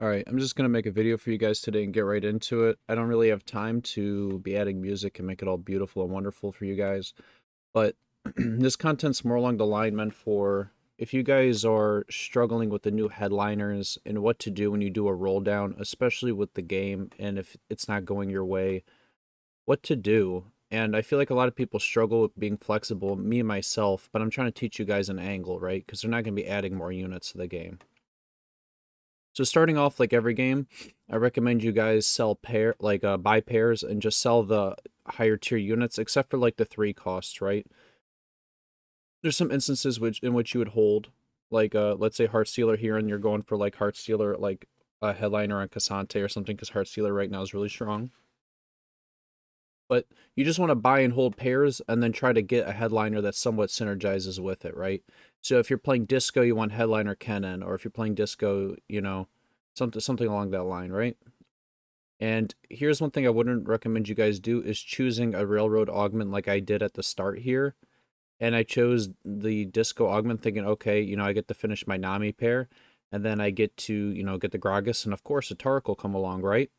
Alright, I'm just gonna make a video for you guys today and get right into it. I don't really have time to be adding music and make it all beautiful and wonderful for you guys, but this content's more along the line meant for if you guys are struggling with the new headliners and what to do when you do a roll down, especially with the game, and if it's not going your way, what to do. And I feel like a lot of people struggle with being flexible, me and myself, but I'm trying to teach you guys an angle, right? Because they're not going to be adding more units to the game. So starting off like every game, I recommend you guys sell buy pairs and just sell the higher tier units, except for like the 3 costs, right? There's some instances in which you would hold, like let's say Heart Sealer here, and you're going for like Heart Sealer, like a headliner on Cassante or something, because Heart Sealer right now is really strong. But you just want to buy and hold pairs and then try to get a headliner that somewhat synergizes with it, right? So if you're playing disco, you want headliner Kennen, or if you're playing disco, something along that line, right? And here's one thing I wouldn't recommend you guys do is choosing a railroad augment like I did at the start here. And I chose the disco augment thinking, okay, I get to finish my Nami pair, and then I get to, get the Gragas, and of course a Tark will come along, right?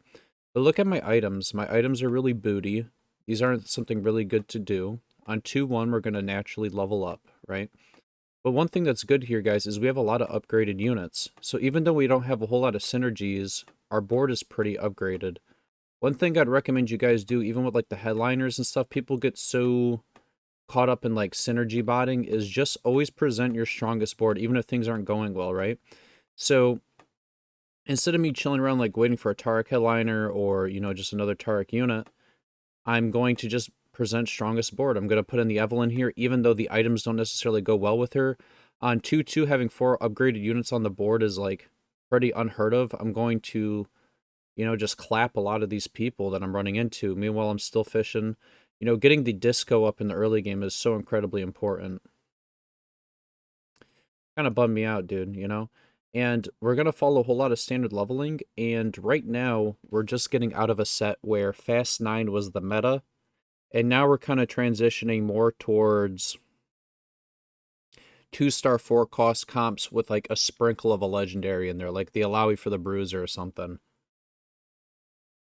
But look at my items. My items are really booty. These aren't something really good to do. On 2-1, we're going to naturally level up, right? But one thing that's good here, guys, is we have a lot of upgraded units. So even though we don't have a whole lot of synergies, our board is pretty upgraded. One thing I'd recommend you guys do, even with like the headliners and stuff, people get so caught up in like synergy botting, is just always present your strongest board, even if things aren't going well, right? So instead of me chilling around like waiting for a Tarek headliner or, just another Tarek unit, I'm going to just present strongest board. I'm going to put in the Evelyn here, even though the items don't necessarily go well with her. On 2-2, having 4 upgraded units on the board is like pretty unheard of. I'm going to, just clap a lot of these people that I'm running into. Meanwhile, I'm still fishing. Getting the disco up in the early game is so incredibly important. Kind of bummed me out, dude. And we're going to follow a whole lot of standard leveling. And right now, we're just getting out of a set where Fast 9 was the meta. And now we're kind of transitioning more towards 2-star 4 cost comps with like a sprinkle of a legendary in there, like the Alawi for the Bruiser or something.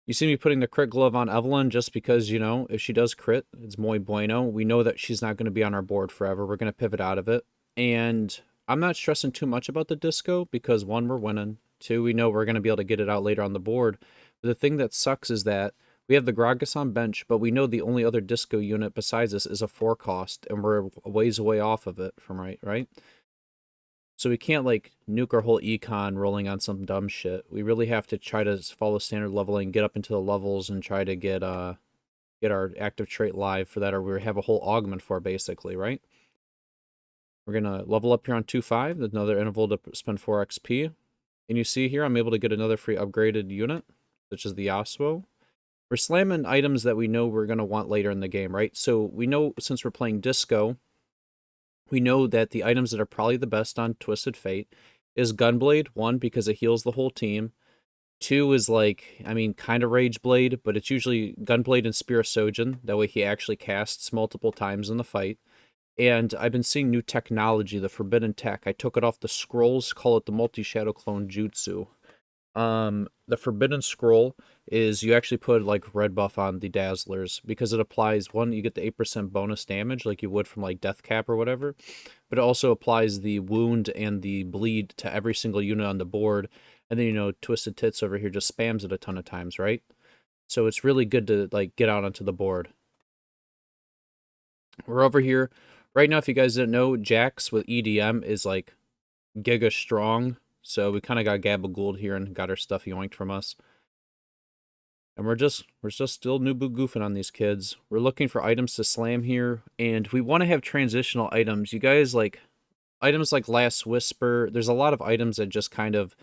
You see me putting the crit glove on Evelyn just because, if she does crit, it's muy bueno. We know that she's not going to be on our board forever. We're going to pivot out of it. And I'm not stressing too much about the disco because 1, we're winning. 2, we know we're going to be able to get it out later on the board. But the thing that sucks is that we have the Gragas on bench, but we know the only other disco unit besides us is a 4 cost, and we're a ways away off of it from right? So we can't like nuke our whole econ rolling on some dumb shit. We really have to try to follow standard leveling, get up into the levels, and try to get our active trait live for that, or we have a whole augment for basically, right? We're gonna level up here on 2-5, another interval to spend 4 XP. And you see here, I'm able to get another free upgraded unit, such as the Yasuo. We're slamming items that we know we're gonna want later in the game, right? So we know since we're playing Disco, we know that the items that are probably the best on Twisted Fate is Gunblade, 1, because it heals the whole team. 2 is like, kind of Rage Blade, but it's usually Gunblade and Spear of Sojin. That way he actually casts multiple times in the fight. And I've been seeing new technology, the Forbidden Tech. I took it off the scrolls, call it the Multi-Shadow Clone Jutsu. The Forbidden Scroll is you actually put like red buff on the Dazzlers because it applies, one, you get the 8% bonus damage like you would from like Death Cap or whatever, but it also applies the wound and the bleed to every single unit on the board. And then, Twisted Tits over here just spams it a ton of times, right? So it's really good to like get out onto the board. We're over here. Right now, if you guys didn't know, Jax with EDM is like giga strong. So we kind of got gabagooled here and got our stuff yoinked from us. And we're just still noob goofing on these kids. We're looking for items to slam here, and we want to have transitional items. You guys like items like Last Whisper. There's a lot of items that just kind of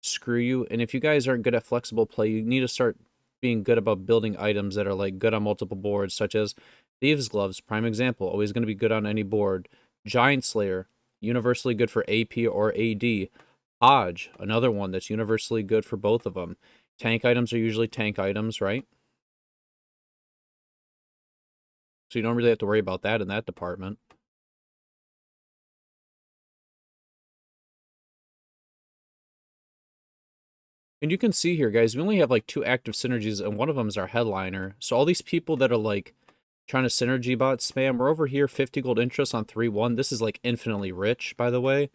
screw you. And if you guys aren't good at flexible play, you need to start being good about building items that are like good on multiple boards, such as Thieves Gloves, prime example, always going to be good on any board. Giant Slayer, universally good for AP or AD. Hodge, another one that's universally good for both of them. Tank items are usually tank items, right? So you don't really have to worry about that in that department. And you can see here, guys, we only have like 2 active synergies, and one of them is our headliner. So all these people that are like trying to synergy bot spam, we're over here 50 gold interest on 3-1. This is like infinitely rich, by the way.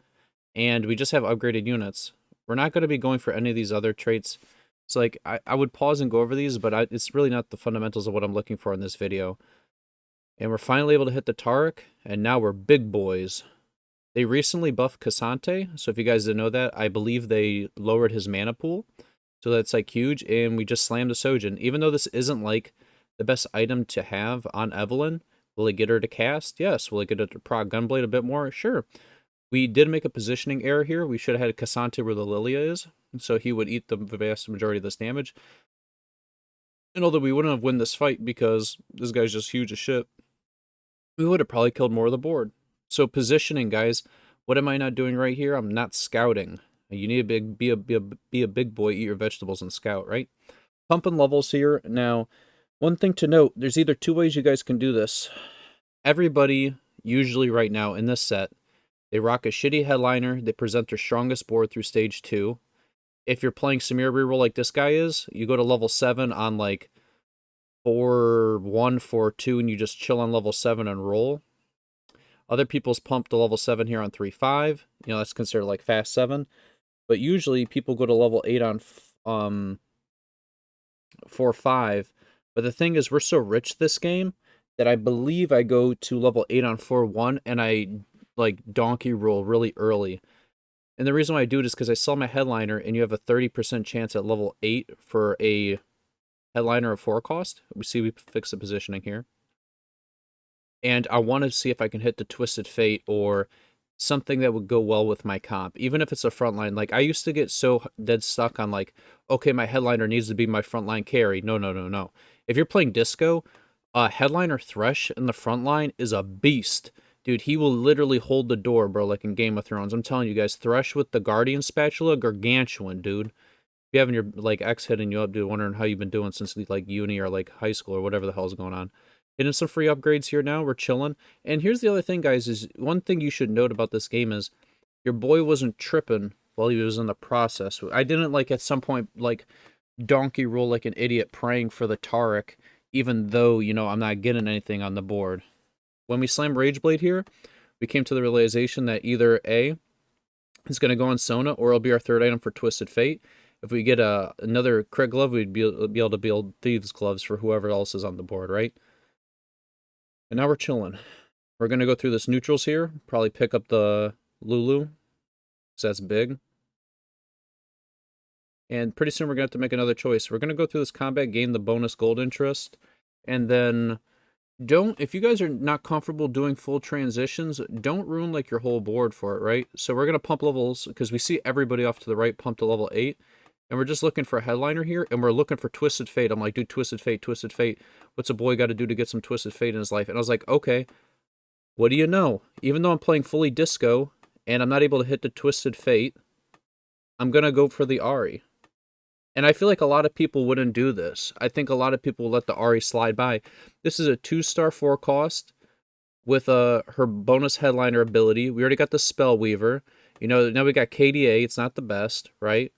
And we just have upgraded units. We're not going to be going for any of these other traits. So like I would pause and go over these, but it's really not the fundamentals of what I'm looking for in this video. And we're finally able to hit the Taric, and now we're big boys. They recently buffed Cassante, so if you guys didn't know that, I believe they lowered his mana pool. So that's like huge, and we just slammed the Sojin. Even though this isn't like the best item to have on Evelyn, will it get her to cast? Yes. Will it get her to proc Gunblade a bit more? Sure. We did make a positioning error here. We should have had Cassante where the Lilia is, so he would eat the vast majority of this damage. And although we wouldn't have won this fight because this guy's just huge as shit, we would have probably killed more of the board. So positioning, guys, what am I not doing right here? I'm not scouting. You need to be a big boy, eat your vegetables, and scout, right? Pumping levels here. Now, one thing to note, there's either 2 ways you guys can do this. Everybody, usually right now in this set, they rock a shitty headliner. They present their strongest board through stage 2. If you're playing Samir reroll like this guy is, you go to level 7 on like 4-1, 4-2, and you just chill on level 7 and roll. Other people's pump to level 7 here on 3-5. You know, that's considered like fast 7. But usually people go to level 8 on 4-5. But the thing is, we're so rich this game that I believe I go to level 8 on 4-1 and I like donkey roll really early. And the reason why I do it is because I sell my headliner, and you have a 30% chance at level 8 for a headliner of 4 cost. We see we fix the positioning here. And I want to see if I can hit the Twisted Fate or something that would go well with my comp, even if it's a frontline. Like, I used to get so dead stuck on, like, okay, my headliner needs to be my frontline carry. No, no, no, no. If you're playing Disco, headliner Thresh in the frontline is a beast. Dude, he will literally hold the door, bro, like in Game of Thrones. I'm telling you guys, Thresh with the Guardian Spatula, gargantuan, dude. If you having your, like, ex hitting you up, dude, wondering how you've been doing since, like, uni or, like, high school or whatever the hell's going on. Getting some free upgrades here now. We're chilling. And here's the other thing, guys, is one thing you should note about this game is your boy wasn't tripping while he was in the process. I didn't, like, at some point, like, donkey roll like an idiot praying for the Taric, even though, you know, I'm not getting anything on the board. When we slam Rageblade here, we came to the realization that either A, it's going to go on Sona, or it'll be our 3rd item for Twisted Fate. If we get another crit glove, we'd be able to build Thieves' Gloves for whoever else is on the board, right? And now we're chilling. We're going to go through this neutrals here. Probably pick up the Lulu, because that's big. And pretty soon we're going to have to make another choice. We're going to go through this combat, gain the bonus gold interest. And then if you guys are not comfortable doing full transitions, don't ruin like your whole board for it, right? So we're going to pump levels, because we see everybody off to the right pump to level 8. And we're just looking for a headliner here, and we're looking for Twisted Fate. I'm like, dude, Twisted Fate, Twisted Fate. What's a boy got to do to get some Twisted Fate in his life? And I was like, okay, what do you know? Even though I'm playing fully Disco, and I'm not able to hit the Twisted Fate, I'm going to go for the Ari. And I feel like a lot of people wouldn't do this. I think a lot of people will let the Ari slide by. This is a 2-star 4 cost with her bonus headliner ability. We already got the Spell Weaver. You know, now we got KDA. It's not the best, right?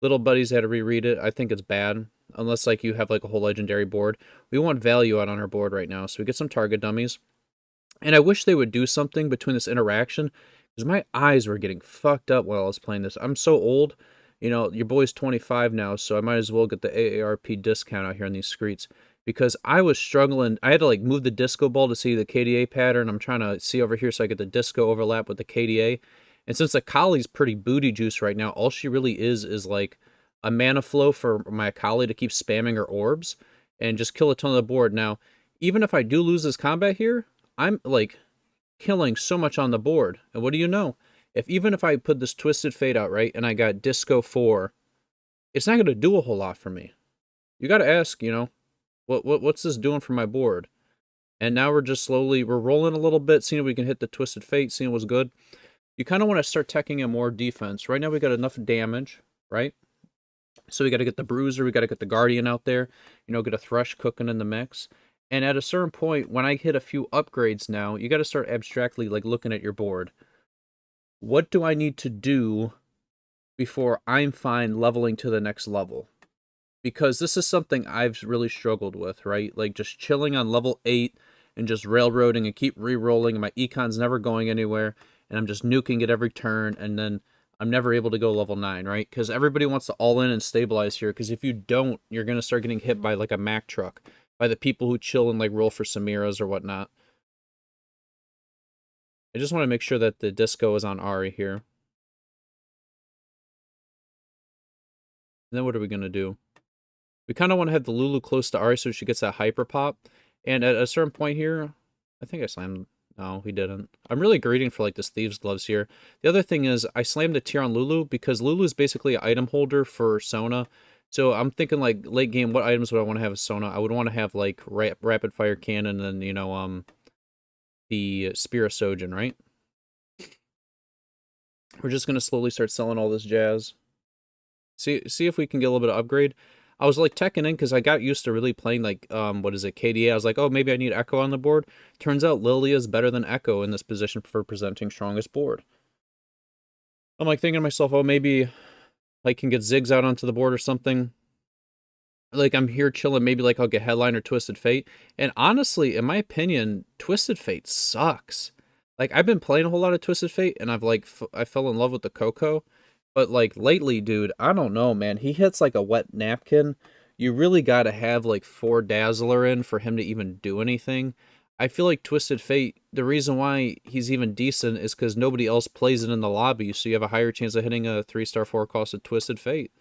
Little Buddies had to reread it. I think it's bad. Unless, like, you have, like, a whole legendary board. We want value out on our board right now. So we get some target dummies. And I wish they would do something between this interaction, because my eyes were getting fucked up while I was playing this. I'm so old. You know, your boy's 25 now, so I might as well get the AARP discount out here on these streets. Because I was struggling. I had to, like, move the disco ball to see the KDA pattern. I'm trying to see over here so I get the disco overlap with the KDA. And since the Akali's pretty booty juice right now, all she really is like a mana flow for my Akali to keep spamming her orbs and just kill a ton of the board. Now, even if I do lose this combat here, I'm, like, killing so much on the board. And what do you know? Even if I put this Twisted Fate out, right, and I got Disco 4, it's not going to do a whole lot for me. You got to ask, you know, what's this doing for my board? And now we're just we're rolling a little bit, seeing if we can hit the Twisted Fate, seeing what's good. You kind of want to start teching in more defense. Right now we got enough damage, right? So we got to get the Bruiser, we got to get the Guardian out there, you know, get a Thresh cooking in the mix. And at a certain point, when I hit a few upgrades now, you got to start abstractly, like, looking at your board. What do I need to do before I'm fine leveling to the next level. Because this is something I've really struggled with, right? Like just chilling on level 8 and just railroading and keep re-rolling, and my econ's never going anywhere, and I'm just nuking it every turn, and then I'm never able to go level 9, right? Because everybody wants to all in and stabilize here, because if you don't, you're going to start getting hit by like a Mack truck, by the people who chill and like roll for Samiras or whatnot. I just want to make sure that the disco is on Ari here. And then what are we going to do? We kind of want to have the Lulu close to Ari so she gets that hyper pop. And at a certain point here, I think I slammed. No, he didn't. I'm really greeting for like this Thieves Gloves here. The other thing is I slammed a tier on Lulu because Lulu is basically an item holder for Sona. So I'm thinking like late game, what items would I want to have as Sona? I would want to have like rapid fire cannon and the Spear of Sojin, right? We're just gonna slowly start selling all this jazz. See if we can get a little bit of upgrade. I was like teching in because I got used to really playing like what is it, KDA. I was like, oh, maybe I need Echo on the board. Turns out Lilia is better than Echo in this position for presenting strongest board. I'm like thinking to myself, oh, maybe I can get Ziggs out onto the board or something. Like I'm here chilling, maybe like I'll get Headline or Twisted Fate. And honestly, in my opinion, Twisted Fate sucks. Like I've been playing a whole lot of Twisted Fate, and I've like I fell in love with the Coco. But like lately, dude, I don't know, man. He hits like a wet napkin. You really got to have like 4 Dazzler in for him to even do anything. I feel like Twisted Fate, the reason why he's even decent is because nobody else plays it in the lobby, so you have a higher chance of hitting a 3-star 4-costed Twisted Fate.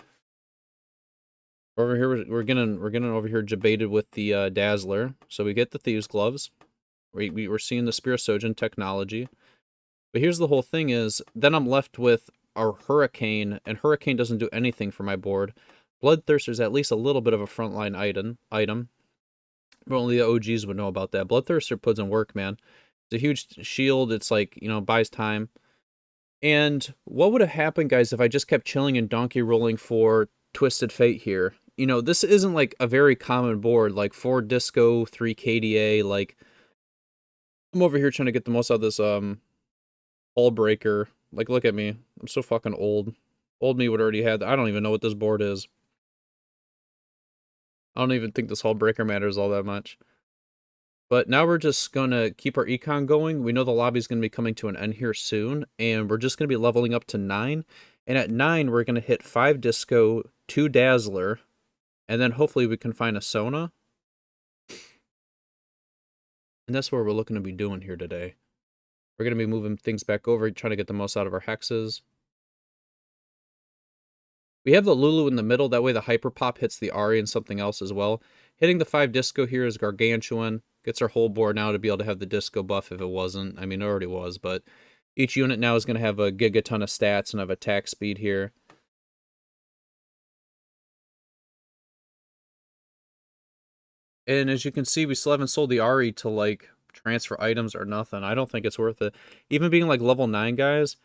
Over here, we're getting over here debated with the Dazzler. So we get the Thieves Gloves. We're seeing the Spear Sojin technology. But here's the whole thing is, then I'm left with our Hurricane, and Hurricane doesn't do anything for my board. Bloodthirster's at least a little bit of a frontline item. But only the OGs would know about that. Bloodthirster puts in work, man. It's a huge shield. It's like, buys time. And what would have happened, guys, if I just kept chilling and donkey rolling for Twisted Fate here? This isn't like a very common board, like 4 Disco, 3 KDA, like I'm over here trying to get the most out of this Hull Breaker. Like, look at me. I'm so fucking old. Old me would already have I don't even know what this board is. I don't even think this Hull Breaker matters all that much. But now we're just gonna keep our econ going. We know the lobby's gonna be coming to an end here soon, and we're just gonna be leveling up to 9. And at 9, we're gonna hit 5 Disco, 2 Dazzler, and then hopefully we can find a Sona. And that's what we're looking to be doing here today. We're gonna be moving things back over, trying to get the most out of our hexes. We have the Lulu in the middle, that way the Hyper Pop hits the Ari and something else as well. Hitting the 5 Disco here is gargantuan. Gets our whole board now to be able to have the Disco buff if it wasn't. I mean, it already was, but each unit now is going to have a gigaton of stats and of attack speed here. And as you can see, we still haven't sold the Ari to, like, transfer items or nothing. I don't think it's worth it. Even being, like, level 9 guys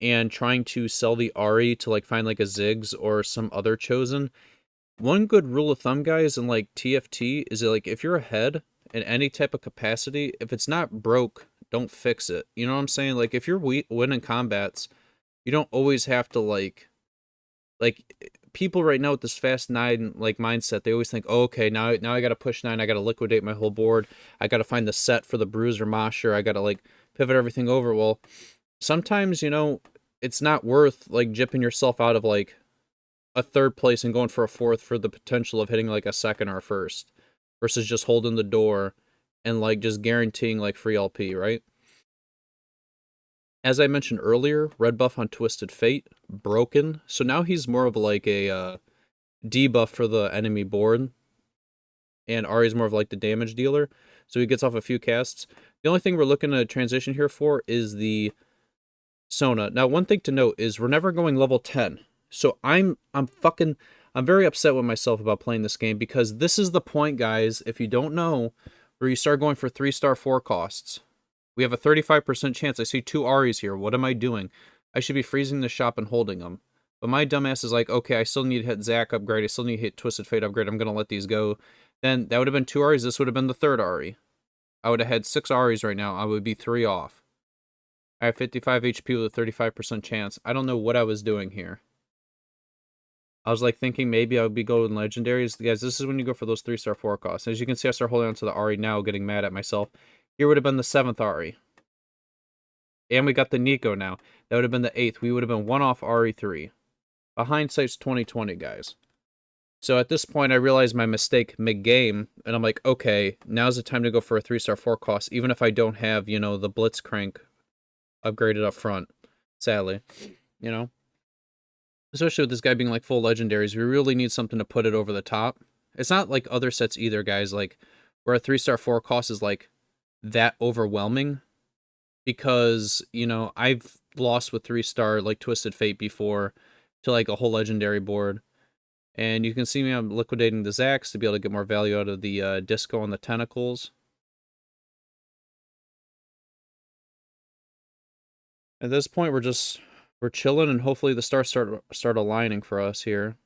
and trying to sell the Ari to, like, find, like, a Ziggs or some other Chosen. One good rule of thumb, guys, in, like, TFT is that, like, if you're ahead in any type of capacity, if it's not broke, don't fix it. You know what I'm saying? Like, if you're winning combats, you don't always have to, like people right now with this fast 9 like mindset, they always think, oh, okay, now I gotta push 9, I gotta liquidate my whole board, I gotta find the set for the Bruiser Mosher, I gotta like pivot everything over. Well, sometimes it's not worth like jipping yourself out of like a 3rd place and going for a 4th for the potential of hitting like a 2nd or a 1st versus just holding the door and like just guaranteeing like free LP, right? As I mentioned earlier, red buff on Twisted Fate, broken. So now he's more of like a debuff for the enemy board. And Ari's more of like the damage dealer. So he gets off a few casts. The only thing we're looking to transition here for is the Sona. Now, one thing to note is we're never going level 10. So I'm very upset with myself about playing this game because this is the point, guys, if you don't know, where you start going for 3-star 4 costs. We have a 35% chance. I see 2 Aris here. What am I doing? I should be freezing the shop and holding them. But my dumbass is like, okay, I still need to hit Zac upgrade. I still need to hit Twisted Fate upgrade. I'm going to let these go. Then that would have been 2 Aris. This would have been the 3rd Ari. I would have had 6 Aris right now. I would be 3 off. I have 55 HP with a 35% chance. I don't know what I was doing here. I was like thinking maybe I would be going legendaries. Guys, this is when you go for those 3-star 4 costs. As you can see, I start holding on to the Ari now, getting mad at myself. Here would have been the 7th Ari. And we got the Nico now. That would have been the 8th. We would have been 1 off RE3. Hindsight's 2020, guys. So at this point, I realized my mistake mid-game, and I'm like, okay, now's the time to go for a 3-star 4 cost, even if I don't have, you know, the Blitzcrank upgraded up front, sadly, you know? Especially with this guy being like full legendaries, we really need something to put it over the top. It's not like other sets either, guys, like where a 3-star 4 cost is like that overwhelming, because, you know, I've lost with 3-star like Twisted Fate before to like a whole legendary board. And you can see me, I'm liquidating the Zax to be able to get more value out of the Disco and the Tentacles. At this point, we're chilling, and hopefully the stars start aligning for us here.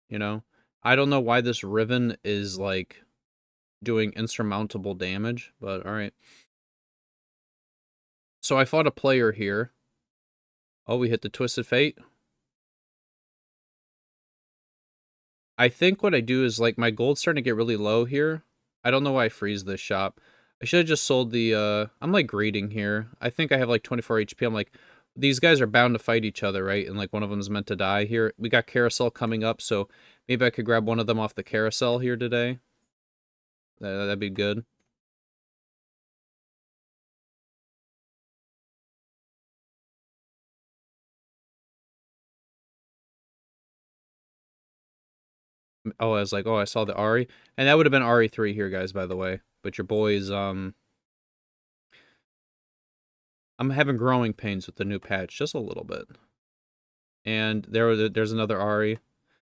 You know, I don't know why this Riven is like doing insurmountable damage, but all right. So I fought a player here. Oh, we hit the Twisted Fate. I think what I do is, like, my gold's starting to get really low here. I don't know why I freeze this shop. I should have just sold the, I'm, like, greeting here. I think I have, like, 24 HP. I'm like, these guys are bound to fight each other, right? And, like, one of them is meant to die here. We got Carousel coming up, so maybe I could grab one of them off the Carousel here today. That'd be good. Oh, I was like, oh, I saw the Ari. And that would have been RE3 here, guys, by the way. But your boys, I'm having growing pains with the new patch, just a little bit. And there's another Ari.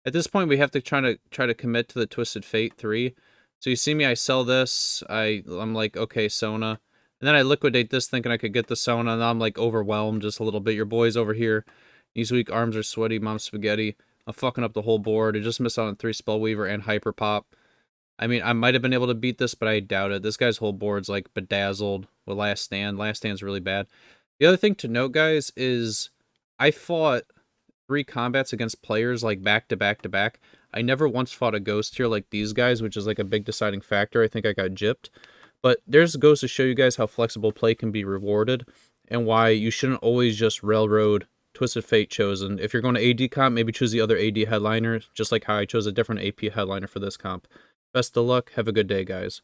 At this point, we have to try to commit to the Twisted Fate 3. So you see me, I sell this. I'm like, okay, Sona. And then I liquidate this thinking I could get the Sona. And I'm like overwhelmed just a little bit. Your boys over here. These weak arms are sweaty, Mom Spaghetti. I'm fucking up the whole board. I just missed out on 3 Spellweaver and Hyper Pop. I mean, I might have been able to beat this, but I doubt it. This guy's whole board's like bedazzled with Last Stand. Last Stand's really bad. The other thing to note, guys, is I fought 3 combats against players like back to back to back. I never once fought a ghost here like these guys, which is like a big deciding factor. I think I got gypped. But there's goes to show you guys how flexible play can be rewarded, and why you shouldn't always just railroad Twisted Fate chosen. If you're going to AD comp, maybe choose the other AD headliner, just like how I chose a different AP headliner for this comp. Best of luck. Have a good day, guys.